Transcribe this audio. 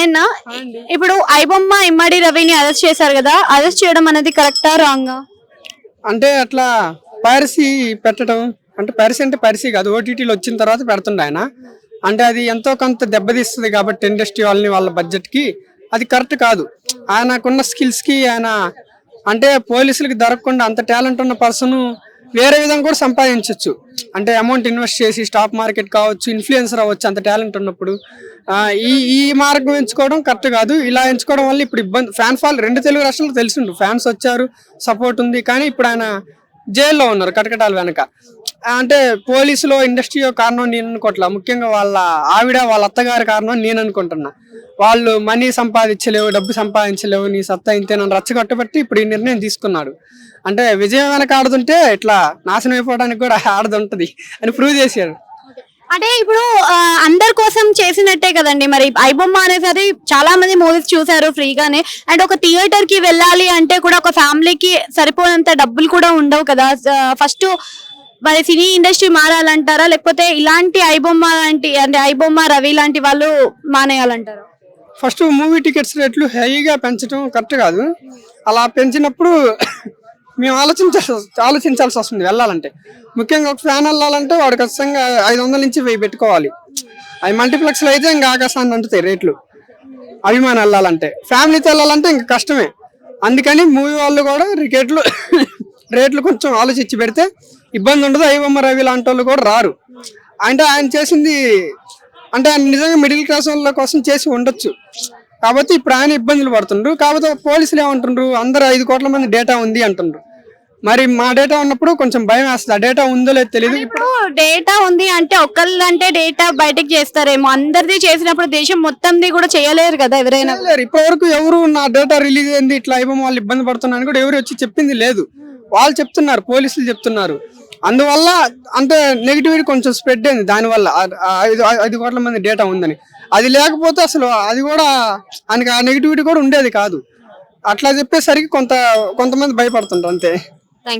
అన్న ఇప్పుడు ఐబొమ్మ ఇమ్మడి రవిని అరెస్ట్ చేశారు కదా, అరెస్ట్ చేయడం అనేది కరెక్టా రాంగా? అంటే అట్లా పైరసీ పెట్టడం అంటే పైరసీ కాదు, ఓటీటీలో వచ్చిన తర్వాత పెడుతుండే ఆయన. అంటే అది ఎంతో కొంత దెబ్బతీస్తుంది కాబట్టి ఇండస్ట్రీ వాళ్ళని వాళ్ళ బడ్జెట్కి అది కరెక్ట్ కాదు. ఆయనకున్న స్కిల్స్కి ఆయన అంటే పోలీసులకి దొరకకుండా అంత టాలెంట్ ఉన్న పర్సన్ వేరే విధంగా కూడా సంపాదించవచ్చు. అంటే అమౌంట్ ఇన్వెస్ట్ చేసి స్టాక్ మార్కెట్ కావచ్చు, ఇన్ఫ్లుయెన్సర్ అవ్వచ్చు అంత టాలెంట్ ఉన్నప్పుడు. ఈ ఈ మార్గం ఎంచుకోవడం కరెక్ట్ కాదు. ఇలా ఎంచుకోవడం వల్ల ఇప్పుడు ఇబ్బంది. ఫ్యాన్ ఫాల్ 2 తెలుగు రాష్ట్రాలకు తెలిసిండు, ఫ్యాన్స్ వచ్చారు, సపోర్ట్ ఉంది. కానీ ఇప్పుడు ఆయన జైల్లో ఉన్నారు కటకటాల వెనక. అంటే పోలీసులో ఇండస్ట్రీ కారణం నేను అనుకోవట్లా, ముఖ్యంగా వాళ్ళ ఆవిడ వాళ్ళ అత్తగారి కారణం నేను అనుకుంటున్నా. వాళ్ళు మనీ సంపాదించలేవు, డబ్బు సంపాదించలేవు, నీ సత్తా ఇంతే నన్ను రచ్చగొట్టబట్టి ఇప్పుడు ఈ నిర్ణయం తీసుకున్నాడు. అంటే విజయం వెనక ఆడుతుంటే ఇట్లా నాశనం అయిపోవడానికి కూడా ఆడదుంటది అని ప్రూవ్ చేశాడు. అంటే ఇప్పుడు అందరి కోసం చేసినట్టే కదండి, మరి ఐబొమ్మ అనేసరి చాలా మంది మూవీస్ చూసారు ఫ్రీగానే. అండ్ ఒక థియేటర్ కి వెళ్ళాలి అంటే కూడా ఒక ఫ్యామిలీకి సరిపోనంత డబ్బులు కూడా ఉండవు కదా. ఫస్ట్ మరి సినీ ఇండస్ట్రీ మారాలంటారా, లేకపోతే ఇలాంటి ఐబొమ్మ లాంటి అంటే ఐబొమ్మ రవి లాంటి వాళ్ళు మానేయాలంటారా? ఫస్ట్ మూవీ టికెట్స్ రేట్లు హైగా పెంచడం కరెక్ట్ కాదు. అలా పెంచినప్పుడు మేము ఆలోచించాల్సి వస్తుంది వెళ్ళాలంటే. ముఖ్యంగా ఒక ఫ్యాన్ వెళ్ళాలంటే వాడు ఖచ్చితంగా 500 నుంచి 1000 పెట్టుకోవాలి. అవి మల్టీప్లెక్స్లో అయితే ఇంకా ఆకాశాన్ని అంటుతాయి రేట్లు. అభిమానం వెళ్ళాలంటే, ఫ్యామిలీతో వెళ్ళాలంటే ఇంకా కష్టమే. అందుకని మూవీ వాళ్ళు కూడా రేట్లు కొంచెం ఆలోచించి పెడితే ఇబ్బంది ఉండదు. ఐబొమ్మ రవి లాంటి వాళ్ళు కూడా రారు. అంటే ఆయన చేసింది అంటే ఆయన నిజంగా మిడిల్ క్లాస్ వాళ్ళ కోసం చేసి ఉండొచ్చు. కాబట్టి ఇప్పుడు ఆయన ఇబ్బందులు పడుతుండ్రు. కాకపోతే పోలీసులు ఏమంటుండ్రు, అందరూ 5 కోట్ల మంది డేటా ఉంది అంటుండ్రు. మరి మా డేటా ఉన్నప్పుడు కొంచెం భయం వేస్తుంది. ఆ డేటా ఉందో లేదో తెలియదు. ఇప్పుడు డేటా ఉంది అంటే ఒకళ్ళంటే డేటా బయటకు చేస్తారేమో, అందరిది చేసినప్పుడు దేశం మొత్తంది కూడా చేయలేరు కదా ఎవరైనా. ఇప్పటి వరకు ఎవరు నా డేటా రిలీజ్ అయింది ఇట్లా ఐబొమ్మ వాళ్ళు ఇబ్బంది పడుతున్నారని కూడా ఎవరు వచ్చి చెప్పింది లేదు. వాళ్ళు చెప్తున్నారు, పోలీసులు చెప్తున్నారు. అందువల్ల అంటే నెగిటివిటీ కొంచెం స్ప్రెడ్ అయింది. దానివల్ల 5 కోట్ల మంది డేటా ఉందని. అది లేకపోతే అసలు అది కూడా ఆయనకి ఆ నెగిటివిటీ కూడా ఉండేది కాదు. అట్లా చెప్పేసరికి కొంతమంది భయపడుతుంటారు అంతే.